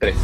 3.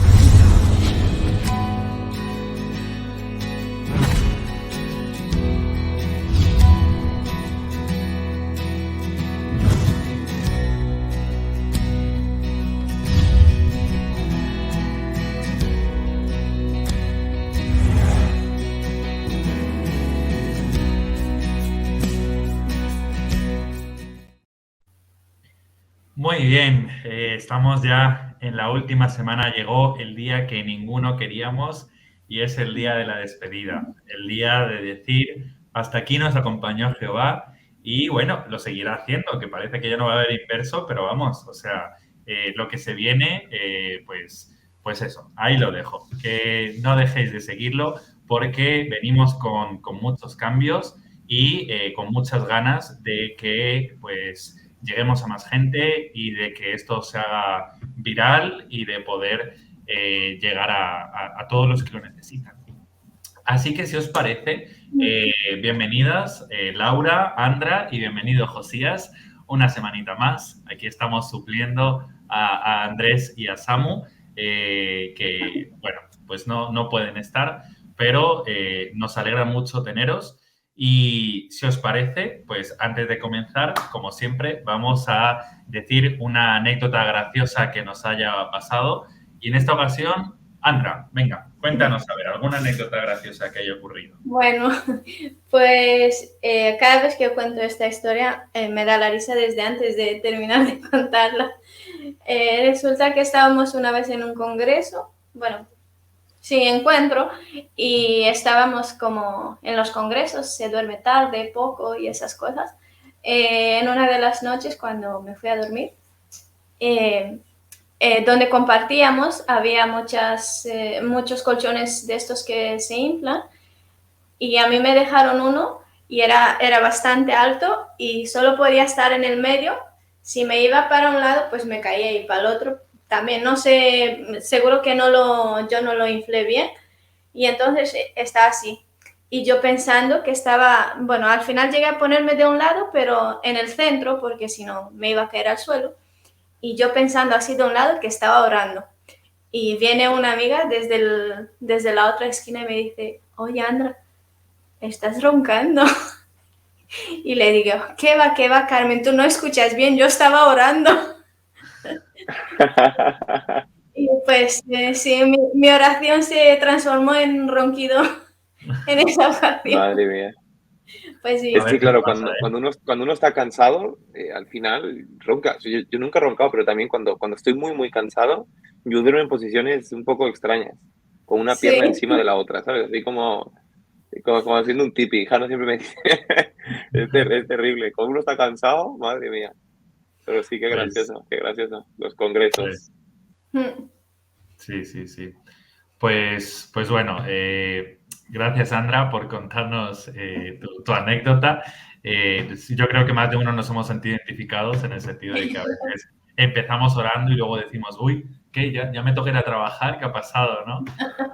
Muy bien, estamos ya en la última semana, llegó el día que ninguno queríamos y es el día de la despedida, el día de decir, hasta aquí nos acompañó Jehová y bueno, lo seguirá haciendo, que parece que ya no va a haber inverso, pero vamos, o sea, lo que se viene, pues eso, ahí lo dejo, que no dejéis de seguirlo porque venimos con muchos cambios y con muchas ganas de que pues lleguemos a más gente y de que esto se haga viral y de poder llegar a todos los que lo necesitan. Así que si os parece, bienvenidas Laura, Andra y bienvenido Josías, una semanita más. Aquí estamos supliendo a Andrés y a Samu, que bueno, pues no pueden estar, pero nos alegra mucho teneros. Y si os parece, pues antes de comenzar, como siempre, vamos a decir una anécdota graciosa que nos haya pasado. Y en esta ocasión, Andra, venga, cuéntanos, a ver, alguna anécdota graciosa que haya ocurrido. Bueno, pues cada vez que yo cuento esta historia me da la risa desde antes de terminar de contarla. Resulta que estábamos una vez en un congreso, bueno, sin encuentro, y estábamos como en los congresos, se duerme tarde, poco y esas cosas. En una de las noches cuando me fui a dormir, donde compartíamos, había muchos colchones de estos que se inflan, y a mí me dejaron uno y era bastante alto y solo podía estar en el medio. Si me iba para un lado, pues me caía, y para el otro también. No sé, seguro que yo no lo inflé bien, y entonces estaba así. Y yo pensando que estaba, bueno, al final llegué a ponerme de un lado, pero en el centro, porque si no me iba a caer al suelo. Y yo pensando así de un lado que estaba orando. Y viene una amiga desde la otra esquina y me dice: oye, Andra, ¿estás roncando? Y le digo: qué va, Carmen, tú no escuchas bien, yo estaba orando. Y pues sí, mi oración se transformó en un ronquido en esa ocasión. Madre mía. Pues sí. A Es que, veces claro, pasa, ¿eh? cuando uno está cansado, al final ronca. O sea, yo nunca he roncado, pero también cuando estoy muy, muy cansado, yo duermo en posiciones un poco extrañas, con una Sí. pierna encima de la otra, ¿sabes? Así como haciendo un tipi. Jano siempre me dice, es terrible. Cuando uno está cansado, madre mía. Pero sí, Pues, qué gracioso. Los pues congresos. sí, sí, sí. Pues bueno, gracias Sandra por contarnos tu anécdota. Yo creo que más de uno nos hemos sentido identificados en el sentido de que a veces empezamos orando y luego decimos, uy, ¿qué? Ya me toca ir a trabajar, ¿qué ha pasado, no?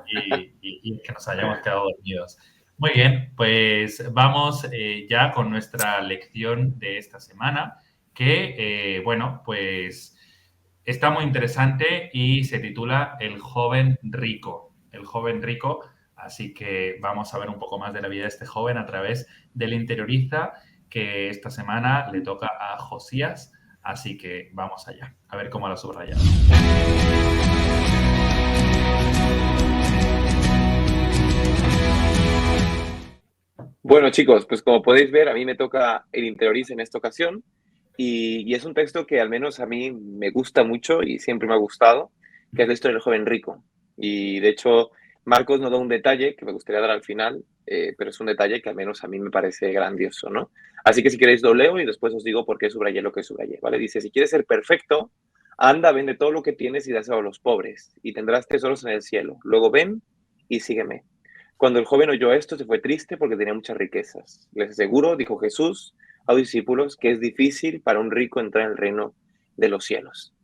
Y que nos hayamos quedado dormidos. Muy bien, pues vamos ya con nuestra lección de esta semana, que, bueno, pues está muy interesante y se titula El joven rico. El joven rico, así que vamos a ver un poco más de la vida de este joven a través del Interioriza, que esta semana le toca a Josías, así que vamos allá, a ver cómo lo ha subrayado. Bueno, chicos, pues como podéis ver, a mí me toca el Interiorice en esta ocasión y es un texto que al menos a mí me gusta mucho y siempre me ha gustado, que es la historia del joven rico. Y de hecho, Marcos nos da un detalle que me gustaría dar al final, pero es un detalle que al menos a mí me parece grandioso, ¿no? Así que si queréis lo leo y después os digo por qué subrayé lo que subrayé, ¿vale? Dice, si quieres ser perfecto, anda, vende todo lo que tienes y dáselo a los pobres y tendrás tesoros en el cielo. Luego ven y sígueme. Cuando el joven oyó esto, se fue triste porque tenía muchas riquezas. Les aseguro, dijo Jesús a los discípulos, que es difícil para un rico entrar en el reino de los cielos.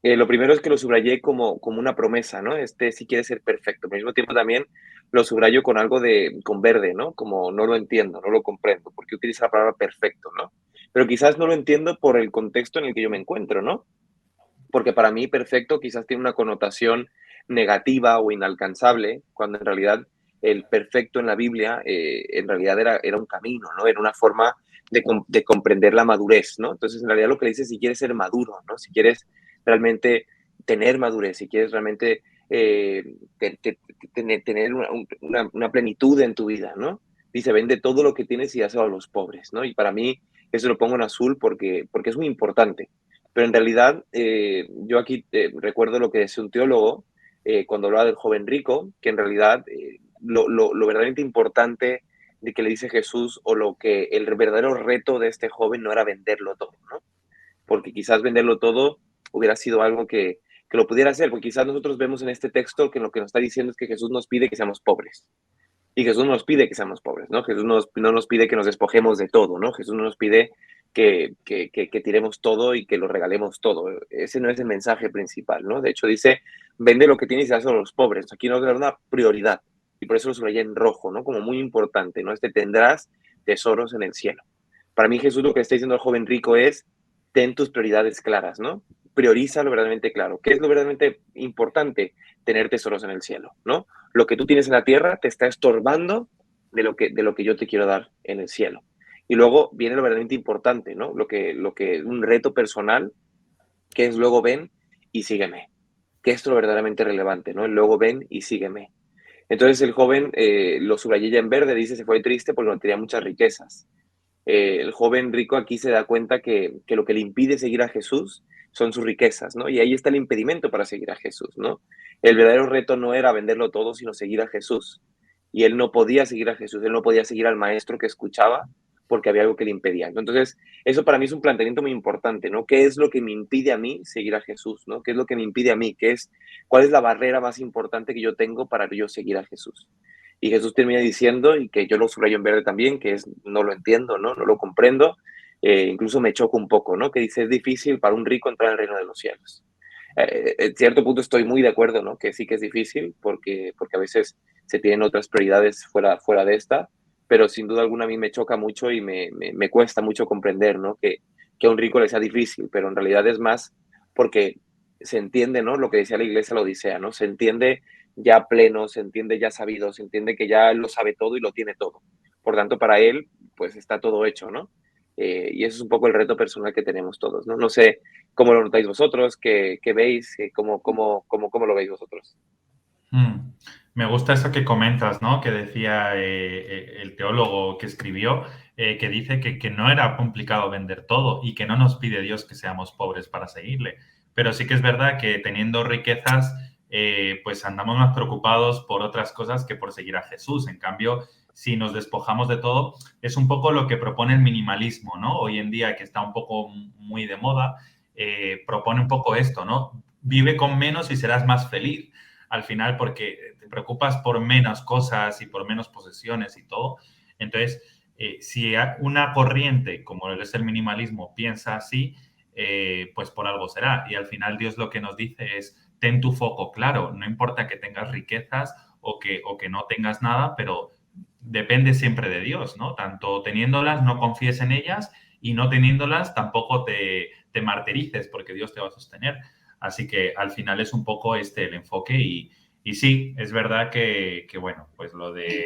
Lo primero es que lo subrayé como una promesa, ¿no? Si quiere ser perfecto. Al mismo tiempo también lo subrayo con algo con verde, ¿no? Como no lo entiendo, no lo comprendo. ¿Por qué utiliza la palabra perfecto, no? Pero quizás no lo entiendo por el contexto en el que yo me encuentro, ¿no? Porque para mí perfecto quizás tiene una connotación negativa o inalcanzable, cuando en realidad el perfecto en la Biblia en realidad era un camino, ¿no? Era una forma de comprender la madurez, ¿no? Entonces, en realidad lo que le dice es si quieres ser maduro, ¿no? Si quieres realmente tener madurez, si quieres realmente tener una plenitud en tu vida, ¿no? Dice, vende todo lo que tienes y dáselo a los pobres, ¿no? Y para mí eso lo pongo en azul porque es muy importante. Pero en realidad yo aquí recuerdo lo que decía un teólogo cuando hablaba del joven rico, que en realidad lo verdaderamente importante de que le dice Jesús o lo que el verdadero reto de este joven no era venderlo todo, ¿no? Porque quizás venderlo todo hubiera sido algo que lo pudiera hacer, porque quizás nosotros vemos en este texto que lo que nos está diciendo es que Jesús nos pide que seamos pobres. Y Jesús nos pide que seamos pobres, ¿no? Jesús no nos pide que nos despojemos de todo, ¿no? Jesús no nos pide que tiremos todo y que lo regalemos todo. Ese no es el mensaje principal, ¿no? De hecho, dice, vende lo que tienes y dáselo a los pobres. Aquí nos da una prioridad y por eso lo subrayé en rojo, ¿no? Como muy importante, ¿no? Tendrás tesoros en el cielo. Para mí Jesús lo que está diciendo al joven rico es, ten tus prioridades claras, ¿no? Prioriza lo verdaderamente claro. ¿Qué es lo verdaderamente importante? Tener tesoros en el cielo, ¿no? Lo que tú tienes en la tierra te está estorbando de lo que yo te quiero dar en el cielo. Y luego viene lo verdaderamente importante, ¿no? Lo que un reto personal, que es luego ven y sígueme. Que es lo verdaderamente relevante, ¿no? El luego ven y sígueme. Entonces el joven lo subrayé ya en verde, dice, se fue triste porque no tenía muchas riquezas. El joven rico aquí se da cuenta que lo que le impide seguir a Jesús son sus riquezas, ¿no? Y ahí está el impedimento para seguir a Jesús, ¿no? El verdadero reto no era venderlo todo, sino seguir a Jesús. Y él no podía seguir a Jesús, él no podía seguir al maestro que escuchaba porque había algo que le impedía. Entonces, eso para mí es un planteamiento muy importante, ¿no? ¿Qué es lo que me impide a mí seguir a Jesús, ¿no? ¿Qué es lo que me impide a mí? ¿Cuál es la barrera más importante que yo tengo para yo seguir a Jesús? Y Jesús termina diciendo, y que yo lo subrayo en verde también, que es, no lo entiendo, ¿no? No lo comprendo, incluso me choca un poco, ¿no? Que dice, es difícil para un rico entrar al reino de los cielos. En cierto punto estoy muy de acuerdo, ¿no? Que sí que es difícil porque a veces se tienen otras prioridades fuera de esta, pero sin duda alguna a mí me choca mucho y me cuesta mucho comprender, ¿no? Que a un rico le sea difícil, pero en realidad es más porque se entiende, ¿no? Lo que decía la iglesia, la Odisea, ¿no? Se entiende ya pleno, se entiende ya sabido, se entiende que ya lo sabe todo y lo tiene todo. Por tanto, para él, pues está todo hecho, ¿no? Y eso es un poco el reto personal que tenemos todos, ¿no? No sé cómo lo notáis vosotros, qué veis, cómo lo veis vosotros. Me gusta eso que comentas, ¿no? Que decía el teólogo que escribió, que dice que no era complicado vender todo y que no nos pide Dios que seamos pobres para seguirle. Pero sí que es verdad que teniendo riquezas, pues andamos más preocupados por otras cosas que por seguir a Jesús. En cambio, si nos despojamos de todo, es un poco lo que propone el minimalismo, ¿no? Hoy en día, que está un poco muy de moda, propone un poco esto, ¿no? Vive con menos y serás más feliz. Al final, porque te preocupas por menos cosas y por menos posesiones y todo. Entonces, si una corriente, como es el minimalismo, piensa así, pues por algo será. Y al final Dios lo que nos dice es, ten tu foco claro, no importa que tengas riquezas o que no tengas nada, pero depende siempre de Dios, ¿no? Tanto teniéndolas, no confíes en ellas y no teniéndolas, tampoco te martirices porque Dios te va a sostener. Así que al final es un poco el enfoque y sí, es verdad que bueno, pues lo de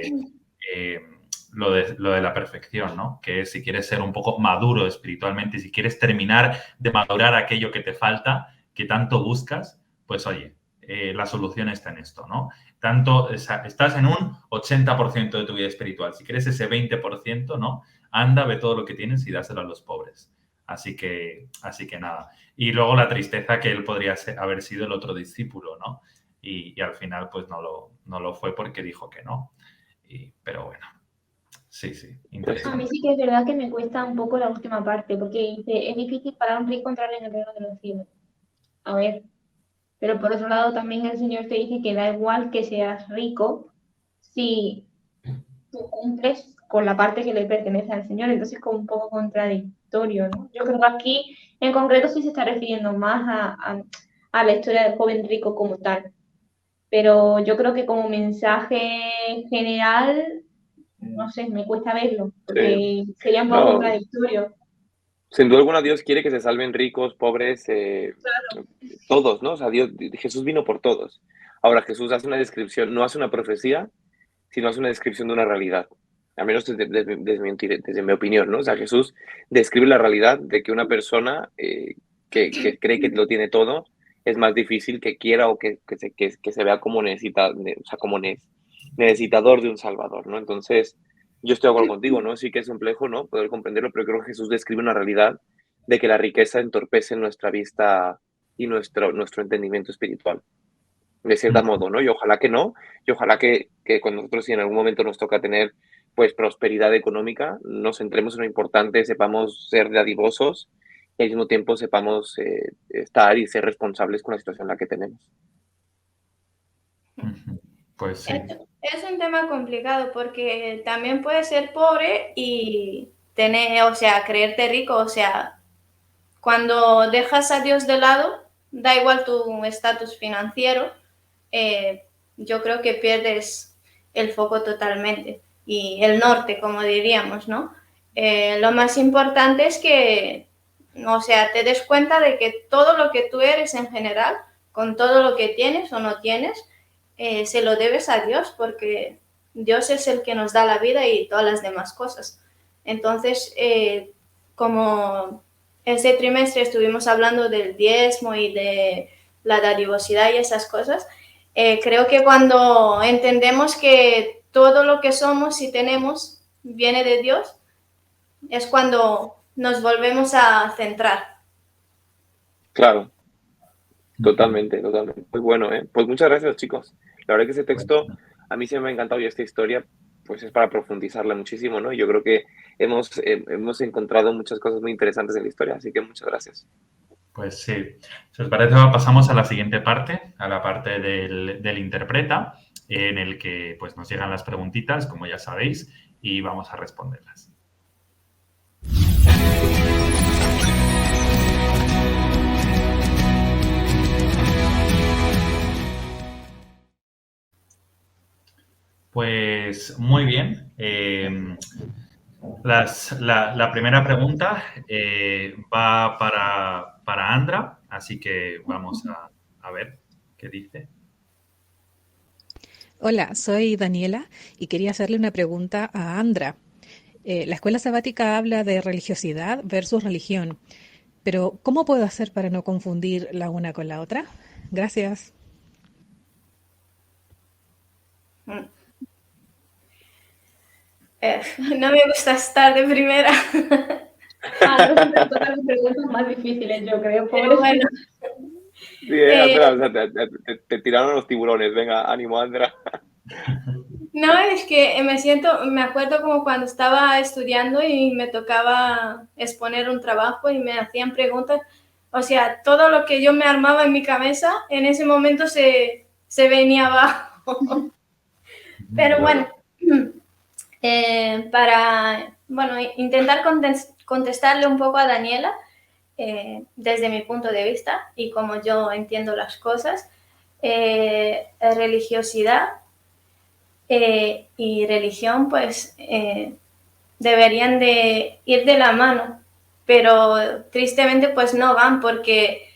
la perfección, ¿no? Que si quieres ser un poco maduro espiritualmente, si quieres terminar de madurar aquello que te falta, que tanto buscas, pues oye, la solución está en esto, ¿no? Estás en un 80% de tu vida espiritual. Si quieres ese 20%, ¿no? Anda, ve todo lo que tienes y dáselo a los pobres. Así que nada. Y luego la tristeza que él podría haber sido el otro discípulo, ¿no? Y al final, pues no lo fue porque dijo que no. Pero bueno, sí, A mí sí que es verdad que me cuesta un poco la última parte, porque dice, es difícil para un rico entrar en el reino de los cielos. A ver, pero por otro lado también el Señor te dice que da igual que seas rico si tú cumples con la parte que le pertenece al Señor, entonces es como un poco contradictorio, ¿no? Yo creo que aquí en concreto sí se está refiriendo más a la historia del joven rico como tal, pero yo creo que como mensaje general, no sé, me cuesta verlo, porque Sí. sería un poco contradictorio. Sin duda alguna Dios quiere que se salven ricos, pobres, Claro. todos, ¿no? O sea, Jesús vino por todos. Ahora, Jesús hace una descripción, no hace una profecía, sino hace una descripción de una realidad. Al menos desde mi opinión, ¿no? O sea, Jesús describe la realidad de que una persona que cree que lo tiene todo es más difícil que quiera o que se vea como, o sea, como necesitador de un Salvador, ¿no? Entonces, yo estoy de acuerdo contigo, ¿no? Sí que es complejo, ¿no? Poder comprenderlo, pero creo que Jesús describe una realidad de que la riqueza entorpece nuestra vista y nuestro entendimiento espiritual, de cierto modo, ¿no? Y ojalá que no, y ojalá que con nosotros, si en algún momento nos toca tener, pues, prosperidad económica, nos centremos en lo importante, sepamos ser dadivosos y al mismo tiempo sepamos estar y ser responsables con la situación en la que tenemos. Pues sí. Es un tema complicado porque también puedes ser pobre y tener, o sea, creerte rico, o sea, cuando dejas a Dios de lado, da igual tu estatus financiero, yo creo que pierdes el foco totalmente y el norte, como diríamos, ¿no? Lo más importante es que, o sea, te des cuenta de que todo lo que tú eres en general, con todo lo que tienes o no tienes, se lo debes a Dios porque Dios es el que nos da la vida y todas las demás cosas. Entonces, como este trimestre estuvimos hablando del diezmo y de la dadivosidad y esas cosas, creo que cuando entendemos que todo lo que somos y tenemos viene de Dios, es cuando nos volvemos a centrar. Claro, totalmente, totalmente. Muy bueno, ¿eh? Pues muchas gracias, chicos. La verdad que ese texto a mí se me ha encantado y esta historia, pues es para profundizarla muchísimo, ¿no? Yo creo que hemos encontrado muchas cosas muy interesantes en la historia, así que muchas gracias. Pues sí. Si os parece, pasamos a la siguiente parte, a la parte del interpreta, en el que pues, nos llegan las preguntitas, como ya sabéis, y vamos a responderlas. Pues muy bien. La primera pregunta va para Andra, así que vamos a ver qué dice. Hola, soy Daniela y quería hacerle una pregunta a Andra. La escuela sabática habla de religiosidad versus religión, pero ¿cómo puedo hacer para no confundir la una con la otra? Gracias. No me gusta estar de primera. No siempre tocan las preguntas más difíciles, yo creo. Pero bueno. Sí, Andra, o sea, te tiraron los tiburones. Venga, ánimo, Andra. No, es que me acuerdo como cuando estaba estudiando y me tocaba exponer un trabajo y me hacían preguntas, o sea, todo lo que yo me armaba en mi cabeza, en ese momento se venía abajo. Pero bueno, para intentar contestarle un poco a Daniela, desde mi punto de vista y como yo entiendo las cosas, religiosidad y religión pues deberían de ir de la mano, pero tristemente pues no van porque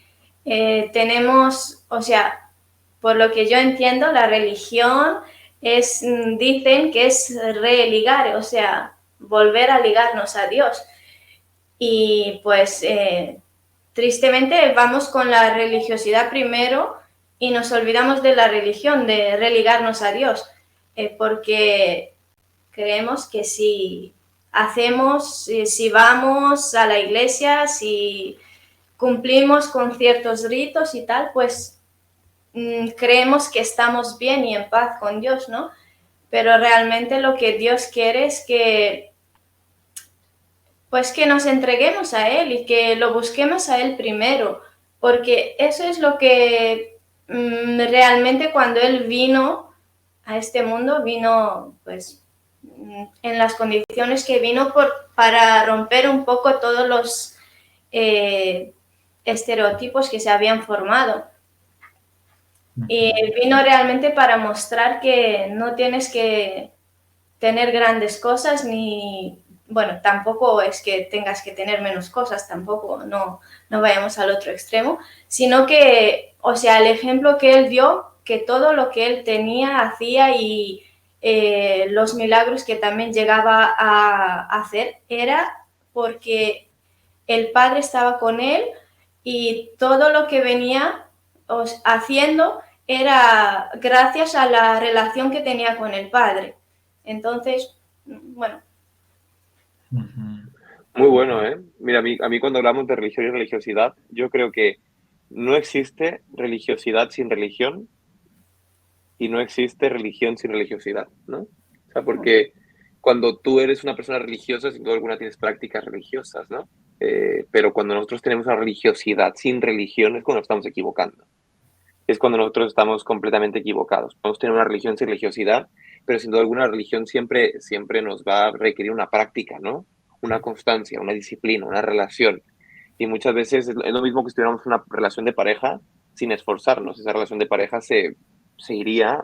tenemos, o sea, por lo que yo entiendo, la religión dicen que es religar, o sea, volver a ligarnos a Dios. Y pues tristemente vamos con la religiosidad primero y nos olvidamos de la religión, de religarnos a Dios, porque creemos que si vamos a la iglesia, si cumplimos con ciertos ritos y tal, pues creemos que estamos bien y en paz con Dios, ¿no? Pero realmente lo que Dios quiere es que pues que nos entreguemos a Él y que lo busquemos a Él primero, porque eso es lo que realmente cuando Él vino a este mundo, vino pues en las condiciones que vino para romper un poco todos los estereotipos que se habían formado. Y Él vino realmente para mostrar que no tienes que tener grandes cosas ni... Bueno, tampoco es que tengas que tener menos cosas, tampoco, no vayamos al otro extremo, sino que, o sea, el ejemplo que él dio que todo lo que él tenía, hacía y los milagros que también llegaba a hacer era porque el Padre estaba con él y todo lo que venía haciendo era gracias a la relación que tenía con el Padre. Entonces, bueno. Muy bueno, ¿eh? Mira, a mí cuando hablamos de religión y religiosidad, yo creo que no existe religiosidad sin religión y no existe religión sin religiosidad, ¿no? O sea, porque cuando tú eres una persona religiosa, sin duda alguna tienes prácticas religiosas, ¿no? Pero cuando nosotros tenemos una religiosidad sin religión es cuando nos estamos equivocando. Es cuando nosotros estamos completamente equivocados. Podemos tener una religión sin religiosidad, pero sin duda alguna religión siempre nos va a requerir una práctica, ¿no? Una constancia, una disciplina, una relación. Y muchas veces es lo mismo que si tuviéramos una relación de pareja sin esforzarnos. Esa relación de pareja se iría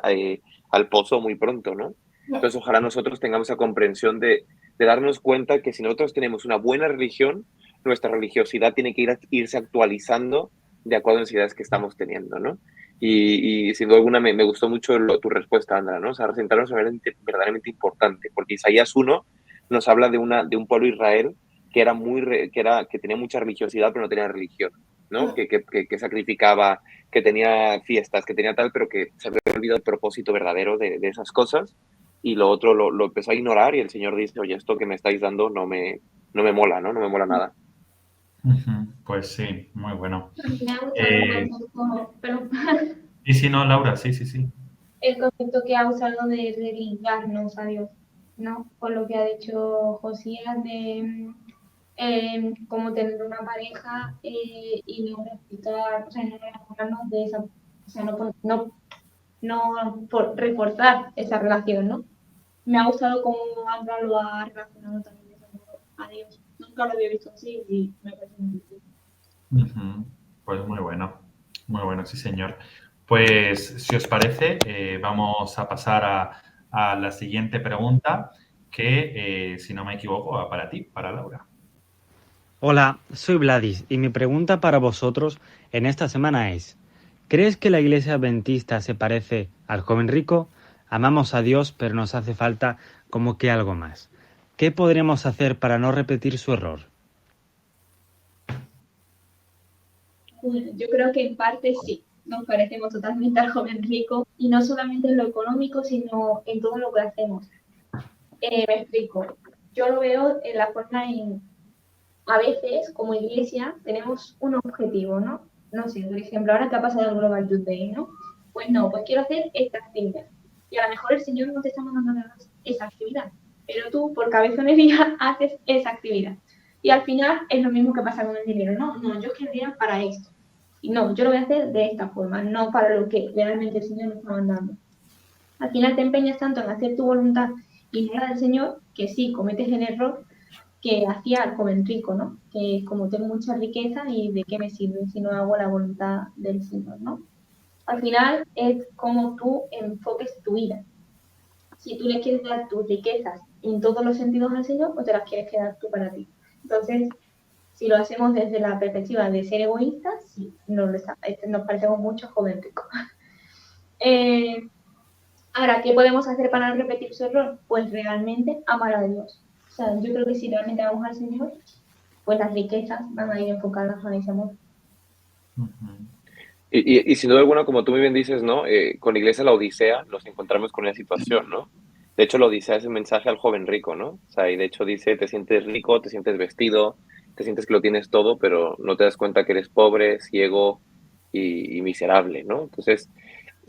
al pozo muy pronto, ¿no? Entonces, ojalá nosotros tengamos esa comprensión de darnos cuenta que si nosotros tenemos una buena religión, nuestra religiosidad tiene que irse actualizando de acuerdo a las necesidades que estamos teniendo, ¿no? Y sin duda alguna me gustó mucho tu respuesta, Andra, ¿no? O sea, sentarnos a ver verdaderamente importante, porque Isaías 1 nos habla de un pueblo Israel que tenía mucha religiosidad, pero no tenía religión, ¿no? Que sacrificaba, que tenía fiestas, que tenía tal, pero que se había olvidado el propósito verdadero de esas cosas, y lo otro lo empezó a ignorar, y el Señor dice, oye, esto que me estáis dando no me mola, ¿no? No me mola nada. Pues sí, muy bueno. Me ha gustado un poco, pero Y si no, Laura, sí. el concepto que ha usado de religarnos a Dios, ¿no? Con lo que ha dicho Josías de cómo tener una pareja y no respetar, o sea, no enamorarnos de esa, o sea, no reforzar esa relación, ¿no? Me ha gustado cómo Andra lo ha relacionado también de ese modo a Dios. Nunca lo había visto así y me parece muy bien. Pues muy bueno, sí señor. Pues si os parece, vamos a pasar a la siguiente pregunta que, si no me equivoco, va para ti, para Laura. Hola, soy Vladis y mi pregunta para vosotros en esta semana es, ¿crees que la iglesia adventista se parece al joven rico? Amamos a Dios, pero nos hace falta como que algo más. ¿Qué podremos hacer para no repetir su error? Bueno, yo creo que en parte sí, nos parecemos totalmente al joven rico y no solamente en lo económico, sino en todo lo que hacemos. Me explico. Yo lo veo en la forma en, a veces, como iglesia, tenemos un objetivo, ¿no? No sé, por ejemplo, ahora que ha pasado el Global Youth Day, ¿no? Pues no, pues quiero hacer esta actividad. Y a lo mejor el Señor no te está mandando esa actividad, pero tú, por cabezonería, haces esa actividad. Y al final es lo mismo que pasa con el dinero, ¿no? No, yo querría para esto. Y no, yo lo voy a hacer de esta forma, no para lo que realmente el Señor me está mandando. Al final te empeñas tanto en hacer tu voluntad y no la del Señor, que sí, cometes el error que hacía el joven rico, ¿no? Que como tengo mucha riqueza y de qué me sirve si no hago la voluntad del Señor, ¿no? Al final es como tú enfoques tu vida. Si tú le quieres dar tus riquezas en todos los sentidos al Señor, o te las quieres quedar tú para ti. Entonces, si lo hacemos desde la perspectiva de ser egoístas, sí, nos parecemos mucho joven rico. Ahora, ¿qué podemos hacer para no repetir su error? Pues realmente amar a Dios. O sea, yo creo que si realmente amamos al Señor, pues las riquezas van a ir enfocadas a ese amor. Y sin duda alguna, como tú muy bien dices, ¿no? Con la iglesia La Odisea nos encontramos con una situación, ¿no? De hecho, la Odisea es un mensaje al joven rico, ¿no? O sea, y de hecho dice, te sientes rico, te sientes vestido, te sientes que lo tienes todo, pero no te das cuenta que eres pobre, ciego y miserable, ¿no? Entonces,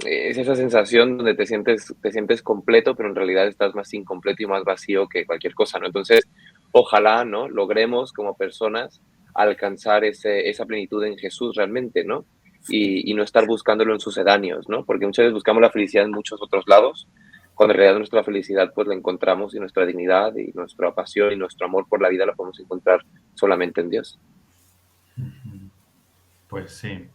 es esa sensación donde te sientes completo, pero en realidad estás más incompleto y más vacío que cualquier cosa, ¿no? Entonces, ojalá, ¿no? Logremos como personas alcanzar esa plenitud en Jesús realmente, ¿no? Y no estar buscándolo en sucedáneos, ¿no? Porque muchas veces buscamos la felicidad en muchos otros lados, cuando en realidad nuestra felicidad pues la encontramos y nuestra dignidad y nuestra pasión y nuestro amor por la vida la podemos encontrar solamente en Dios. Pues sí.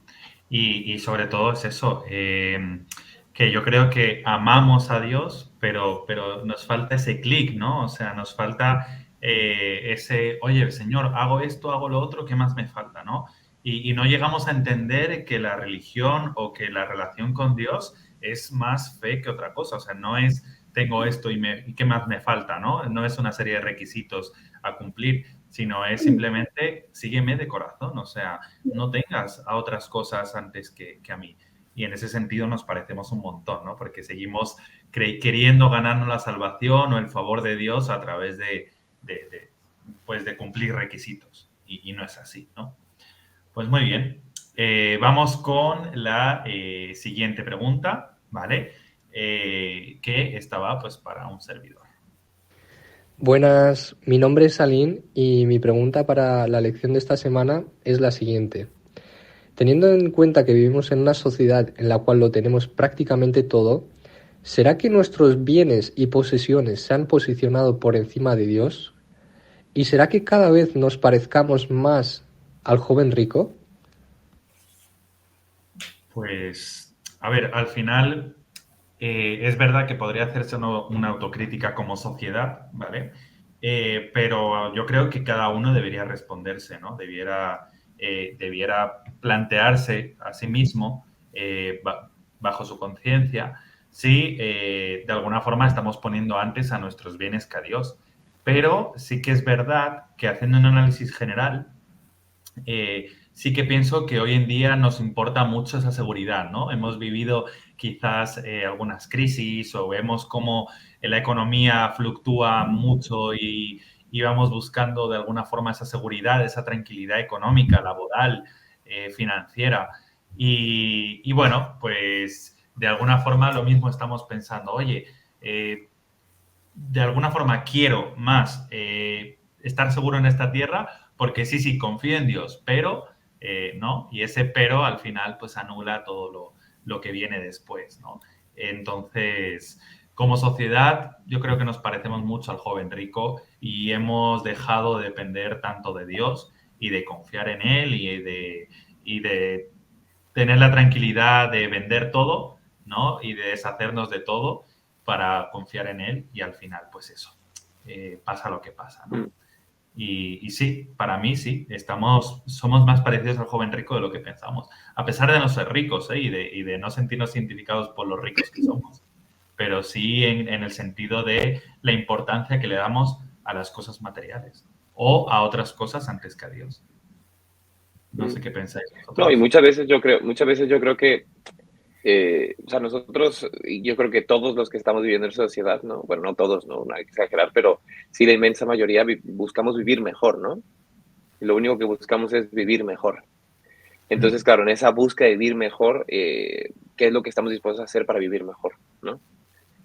Y sobre todo es eso, que yo creo que amamos a Dios, pero nos falta ese clic, ¿no? O sea, nos falta ese, oye, Señor, hago esto, hago lo otro, ¿qué más me falta, no? Y no llegamos a entender que la religión o que la relación con Dios es más fe que otra cosa. O sea, no es tengo esto y qué más me falta, ¿no? No es una serie de requisitos a cumplir, sino es simplemente sígueme de corazón. O sea, no tengas a otras cosas antes que a mí. Y en ese sentido nos parecemos un montón, ¿no? Porque seguimos queriendo ganarnos la salvación o el favor de Dios a través pues de cumplir requisitos. Y no es así, ¿no? Pues muy bien. Vamos con la siguiente pregunta, ¿vale? Que estaba pues para un servidor. Buenas, mi nombre es Aline y mi pregunta para la lección de esta semana es la siguiente. Teniendo en cuenta que vivimos en una sociedad en la cual lo tenemos prácticamente todo, ¿será que nuestros bienes y posesiones se han posicionado por encima de Dios? ¿Y será que cada vez nos parezcamos más al joven rico? Pues, a ver, al final es verdad que podría hacerse una autocrítica como sociedad, ¿vale? Pero yo creo que cada uno debería responderse, ¿no? Debiera plantearse a sí mismo, bajo su conciencia, si de alguna forma estamos poniendo antes a nuestros bienes que a Dios. Pero sí que es verdad que haciendo un análisis general, sí que pienso que hoy en día nos importa mucho esa seguridad, ¿no? Hemos vivido quizás algunas crisis o vemos cómo la economía fluctúa mucho y vamos buscando de alguna forma esa seguridad, esa tranquilidad económica, laboral, financiera. Y bueno, pues de alguna forma lo mismo estamos pensando, oye, de alguna forma quiero más estar seguro en esta tierra porque sí, confío en Dios, pero no, y ese pero al final pues anula todo lo que viene después, ¿no? Entonces, como sociedad, yo creo que nos parecemos mucho al joven rico y hemos dejado de depender tanto de Dios y de confiar en Él y de tener la tranquilidad de vender todo, ¿no? Y de deshacernos de todo para confiar en Él y al final, pues eso, pasa lo que pasa, ¿no? Y sí, para mí sí, somos más parecidos al joven rico de lo que pensamos, a pesar de no ser ricos y de no sentirnos identificados por los ricos que somos, pero sí en el sentido de la importancia que le damos a las cosas materiales o a otras cosas antes que a Dios. No sé qué pensáis vosotros. No, y muchas veces yo creo que, o sea, nosotros, y yo creo que todos los que estamos viviendo en sociedad, ¿no? Bueno, no todos, no hay que exagerar, pero sí la inmensa mayoría buscamos vivir mejor, ¿no? Y lo único que buscamos es vivir mejor. Entonces, claro, en esa búsqueda de vivir mejor, ¿qué es lo que estamos dispuestos a hacer para vivir mejor, ¿no?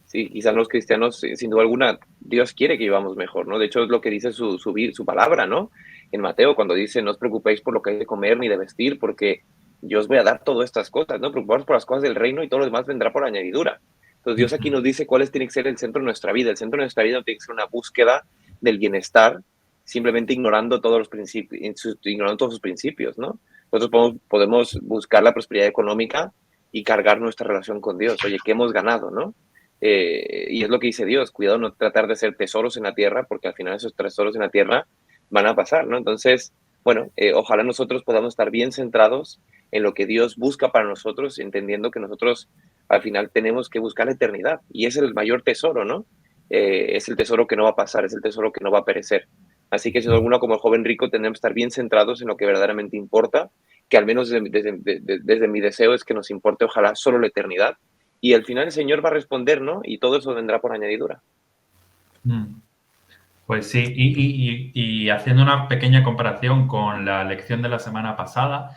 Sí, quizás los cristianos, sin duda alguna, Dios quiere que vivamos mejor, ¿no? De hecho, es lo que dice su palabra, ¿no? En Mateo, cuando dice, no os preocupéis por lo que hay de comer ni de vestir, porque yo os voy a dar todas estas cosas, ¿no? Preocupaos por las cosas del reino y todo lo demás vendrá por añadidura. Entonces, Dios aquí nos dice cuáles tiene que ser el centro de nuestra vida. El centro de nuestra vida no tiene que ser una búsqueda del bienestar, simplemente ignorando todos los principios, ignorando todos sus principios, ¿no? Nosotros podemos buscar la prosperidad económica y cargar nuestra relación con Dios. Oye, ¿qué hemos ganado, no? Y es lo que dice Dios, cuidado no tratar de hacer tesoros en la tierra, porque al final esos tesoros en la tierra van a pasar, ¿no? Entonces, bueno, ojalá nosotros podamos estar bien centrados en lo que Dios busca para nosotros, entendiendo que nosotros al final tenemos que buscar la eternidad, y es el mayor tesoro, ¿no? Es el tesoro que no va a pasar, es el tesoro que no va a perecer. Así que, sin alguna, como el joven rico, tenemos que estar bien centrados en lo que verdaderamente importa, que al menos desde mi deseo es que nos importe, ojalá, solo la eternidad. Y al final el Señor va a responder, ¿no? Y todo eso vendrá por añadidura. Pues sí, y haciendo una pequeña comparación con la lección de la semana pasada,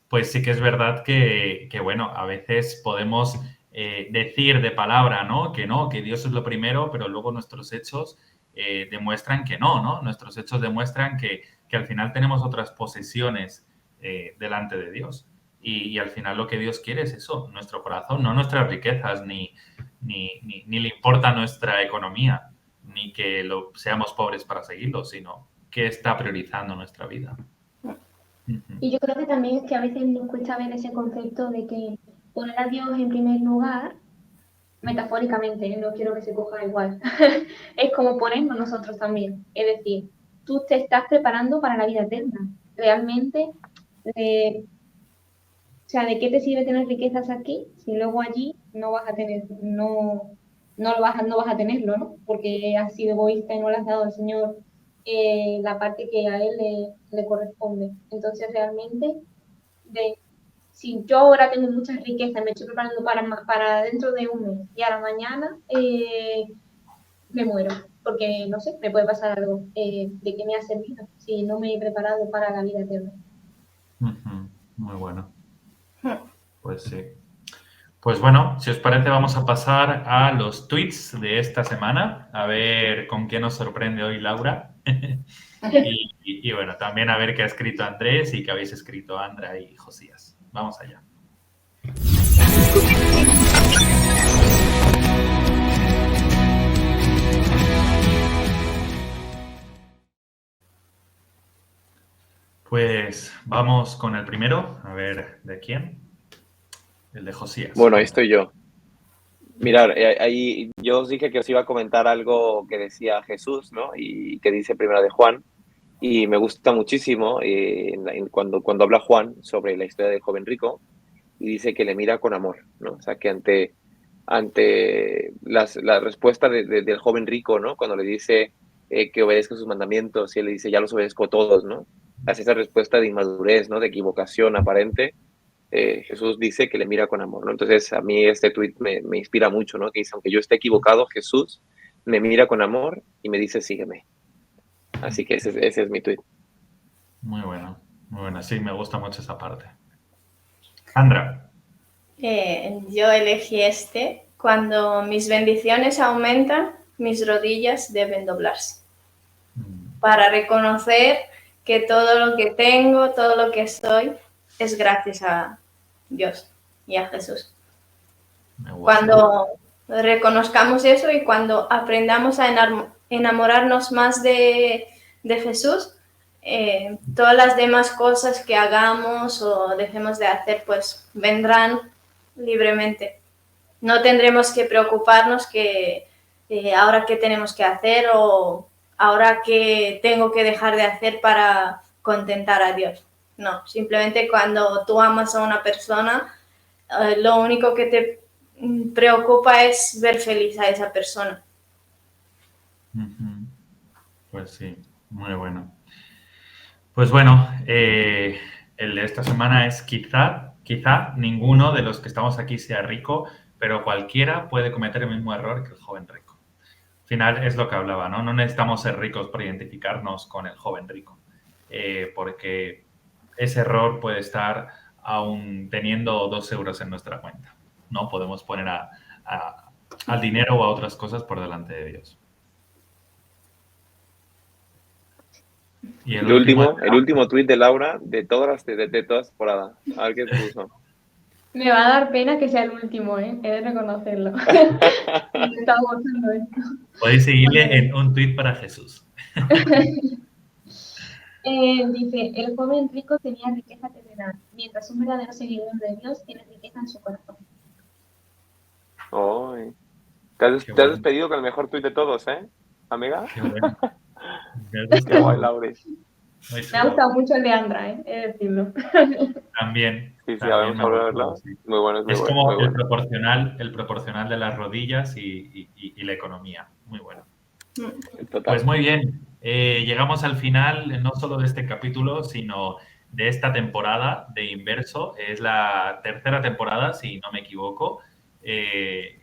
pues sí que es verdad que bueno, a veces podemos decir de palabra, ¿no? Que Dios es lo primero, pero luego nuestros hechos demuestran que no. Nuestros hechos demuestran que al final tenemos otras posesiones delante de Dios. Y al final lo que Dios quiere es eso, nuestro corazón, no nuestras riquezas, ni le importa nuestra economía, ni que seamos pobres para seguirlo, sino que está priorizando nuestra vida. Y yo creo que también es que a veces nos cuesta ver ese concepto de que poner a Dios en primer lugar, metafóricamente, no quiero que se coja igual, es como ponernos nosotros también. Es decir, tú te estás preparando para la vida eterna. realmente, o sea, ¿de qué te sirve tener riquezas aquí si luego allí no vas a tener, no vas a tenerlo, ¿no? Porque has sido egoísta y no le has dado al Señor la parte que a Él le corresponde. Entonces, realmente, si yo ahora tengo muchas riquezas, me estoy preparando para dentro de un mes y a la mañana me muero, porque no sé, me puede pasar algo. ¿De qué me ha servido si no me he preparado para la vida eterna? Muy bueno. Pues sí. Pues bueno, si os parece, vamos a pasar a los tweets de esta semana, a ver con qué nos sorprende hoy Laura. Y bueno, también a ver qué ha escrito Andrés y qué habéis escrito Andra y Josías. Vamos allá. Pues vamos con el primero, a ver de quién. El de Josías. Bueno, ahí estoy yo. Mirad, ahí yo os dije que os iba a comentar algo que decía Jesús, ¿no? Y que dice Primera de Juan. Y me gusta muchísimo cuando habla Juan sobre la historia del joven rico y dice que le mira con amor, ¿no? O sea, que ante la respuesta del joven rico, ¿no? Cuando le dice que obedezca sus mandamientos y él le dice, ya los obedezco todos, ¿no? Hace esa respuesta de inmadurez, ¿no? De equivocación aparente. Jesús dice que le mira con amor, ¿no? Entonces, a mí este tuit me inspira mucho, ¿no? Que dice, aunque yo esté equivocado, Jesús me mira con amor y me dice, sígueme. Así que ese es mi tuit. Muy bueno, muy bueno. Sí, me gusta mucho esa parte. Andra. Yo elegí este. Cuando mis bendiciones aumentan, mis rodillas deben doblarse. Para reconocer que todo lo que tengo, todo lo que soy, es gracias a Dios y a Jesús. Cuando reconozcamos eso y cuando aprendamos a enamorarnos más de Jesús, todas las demás cosas que hagamos o dejemos de hacer, pues vendrán libremente. No tendremos que preocuparnos que ahora qué tenemos que hacer o ahora qué tengo que dejar de hacer para contentar a Dios. No, simplemente cuando tú amas a una persona, lo único que te preocupa es ver feliz a esa persona. Pues sí, muy bueno. Pues bueno, el de esta semana es quizá ninguno de los que estamos aquí sea rico, pero cualquiera puede cometer el mismo error que el joven rico. Al final es lo que hablaba, ¿no? No necesitamos ser ricos para identificarnos con el joven rico, porque ese error puede estar aún teniendo 2 euros en nuestra cuenta. No podemos poner al dinero o a otras cosas por delante de Dios. Y el último tuit de Laura de todas las temporadas. A ver qué puso. Me va a dar pena que sea el último, ¿eh? He de reconocerlo. Me estaba gozando esto. Podéis seguirle en un tuit para Jesús. Dice, el joven rico tenía riqueza terrenal, mientras un verdadero seguidor de Dios tiene riqueza en su corazón. Oh, te has despedido con el mejor tuit de todos, ¿eh, amiga? Qué bueno. Qué guay, Laura. Me ha gustado mucho el de Andra, he de decirlo. También. Sí, vamos a verlo. Sí. Muy bueno. Es como el proporcional de las rodillas y la economía. Muy bueno. Total. Pues muy bien. Llegamos al final, no solo de este capítulo, sino de esta temporada de Inverso. Es la 3ª temporada, si no me equivoco, que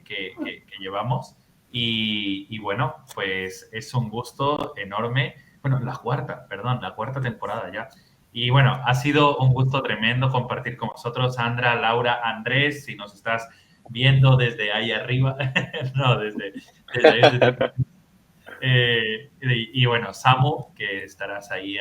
llevamos. Y bueno, pues es un gusto enorme. Bueno, la 4ª temporada ya. Y bueno, ha sido un gusto tremendo compartir con vosotros, Sandra, Laura, Andrés, si nos estás viendo desde ahí arriba. No, desde ahí. Y bueno, Samu, que estarás ahí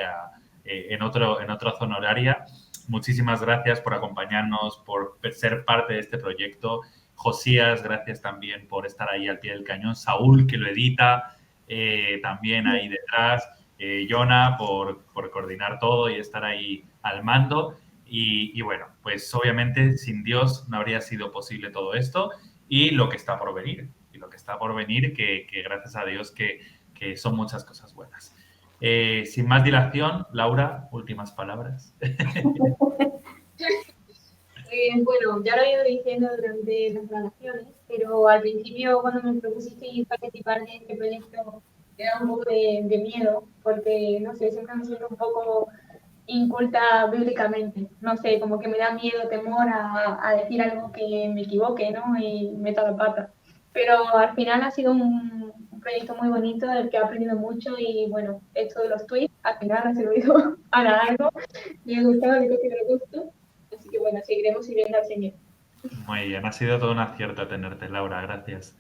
en otra zona horaria. Muchísimas gracias por acompañarnos, por ser parte de este proyecto. Josías, gracias también por estar ahí al pie del cañón. Saúl, que lo edita, también ahí detrás. Jonah, por coordinar todo y estar ahí al mando. Y bueno, pues obviamente sin Dios no habría sido posible todo esto y lo que está por venir. Que gracias a Dios que son muchas cosas buenas. Sin más dilación, Laura, últimas palabras. Bueno, ya lo he ido diciendo durante las grabaciones, pero al principio cuando me propusisteis participar de este proyecto me da un poco de miedo, porque no sé, siempre me siento un poco inculta bíblicamente. No sé, como que me da miedo, temor a decir algo que me equivoque, ¿no? Y meta la pata. Pero al final ha sido un proyecto muy bonito, del que he aprendido mucho y bueno, esto de los tweets al final ha servido para algo. Me ha gustado, digo que me gustó. Así que bueno, seguiremos sirviendo al Señor. Muy bien, ha sido todo un acierto tenerte, Laura, gracias.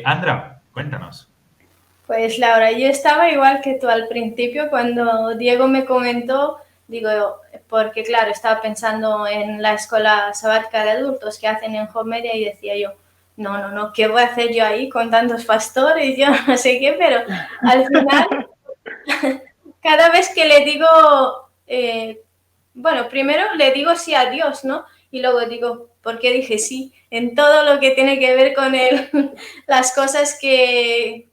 Andra, cuéntanos. Pues Laura, yo estaba igual que tú al principio cuando Diego me comentó, digo, porque claro, estaba pensando en la escuela sabática de adultos que hacen en Home Media y decía yo, no, ¿qué voy a hacer yo ahí con tantos pastores? Yo no sé qué, pero al final, cada vez que le digo, bueno, primero le digo sí a Dios, ¿no? Y luego digo, ¿por qué dije sí? En todo lo que tiene que ver con las cosas que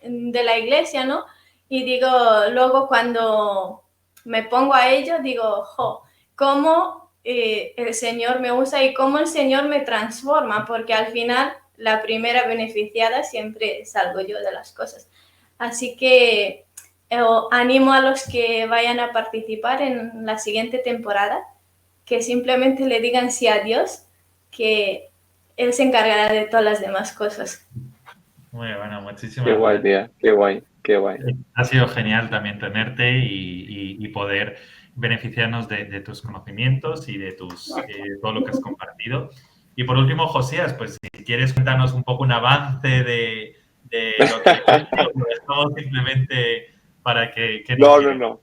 de la iglesia, ¿no? Y digo, luego cuando me pongo a ello, digo, cómo el Señor me usa y cómo el Señor me transforma, porque al final la primera beneficiada siempre salgo yo de las cosas. Así que animo a los que vayan a participar en la siguiente temporada, que simplemente le digan sí a Dios, que Él se encargará de todas las demás cosas. Muy bueno, muchísimas Qué guay, gracias. tía. Qué guay, qué guay. Ha sido genial también tenerte y poder beneficiarnos de tus conocimientos y de todo lo que has compartido. Y por último, Josías, pues si quieres contarnos un poco un avance de lo que lo dejamos simplemente para que nos guíes. No.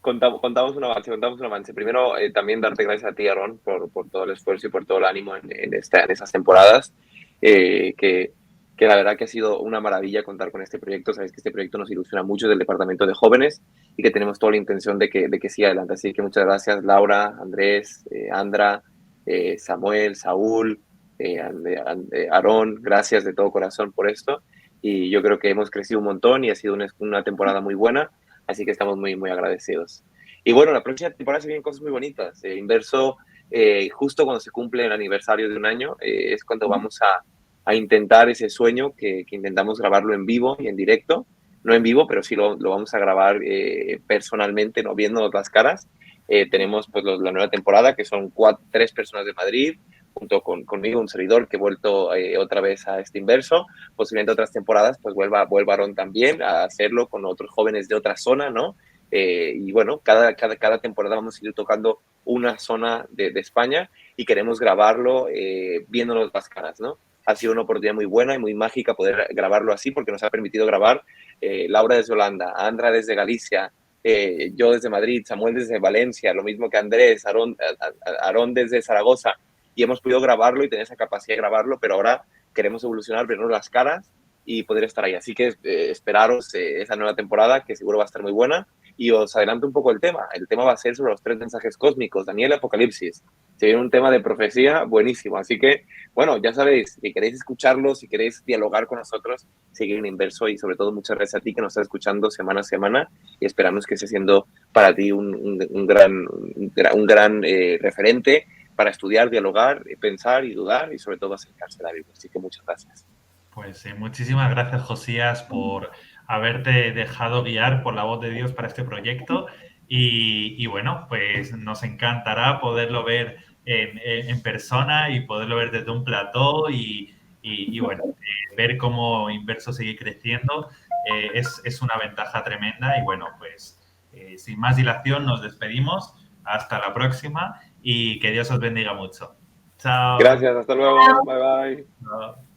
Contamos un avance. Primero, también darte gracias a ti, Aaron, por todo el esfuerzo y por todo el ánimo en esas temporadas, que la verdad que ha sido una maravilla contar con este proyecto. Sabes que este proyecto nos ilusiona mucho del Departamento de Jóvenes y que tenemos toda la intención de que siga adelante. Así que muchas gracias, Laura, Andrés, Andra, Samuel, Saúl, Aaron, gracias de todo corazón por esto. Y yo creo que hemos crecido un montón y ha sido una temporada muy buena. Así que estamos muy, muy agradecidos. Y bueno, la próxima temporada se vienen cosas muy bonitas. Inverso, justo cuando se cumple el aniversario de un año, es cuando vamos a intentar ese sueño que intentamos grabarlo en vivo y en directo. No en vivo, pero sí lo vamos a grabar personalmente, no viéndonos las caras. Tenemos pues la nueva temporada, que son 3 personas de Madrid, junto conmigo, un servidor que he vuelto otra vez a este Inverso. Posiblemente otras temporadas, pues vuelva Aaron también a hacerlo con otros jóvenes de otra zona, ¿no? Y bueno, cada temporada vamos a ir tocando una zona de España y queremos grabarlo viéndonos las caras, ¿no? Ha sido una oportunidad muy buena y muy mágica poder grabarlo así, porque nos ha permitido grabar Laura desde Holanda, Andra desde Galicia, yo desde Madrid, Samuel desde Valencia, lo mismo que Andrés, Aaron desde Zaragoza, y hemos podido grabarlo y tener esa capacidad de grabarlo, pero ahora queremos evolucionar, vernos las caras y poder estar ahí. Así que esperaros esa nueva temporada, que seguro va a estar muy buena. Y os adelanto un poco el tema. El tema va a ser sobre los 3 mensajes cósmicos, Daniel, Apocalipsis. Se viene un tema de profecía buenísimo. Así que, bueno, ya sabéis, si queréis escucharlo, si queréis dialogar con nosotros, seguir en Inverso. Y sobre todo, muchas gracias a ti que nos estás escuchando semana a semana. Y esperamos que esté siendo para ti un gran referente para estudiar, dialogar, pensar y dudar y sobre todo acercarse a la Biblia. Así que muchas gracias. Pues muchísimas gracias, Josías, por haberte dejado guiar por la voz de Dios para este proyecto y bueno, pues nos encantará poderlo ver en persona y poderlo ver desde un plató y bueno, ver cómo Inverso sigue creciendo es una ventaja tremenda y bueno, pues sin más dilación nos despedimos. Hasta la próxima y que Dios os bendiga mucho. Chao. Gracias, hasta luego. Bye, bye. Chao.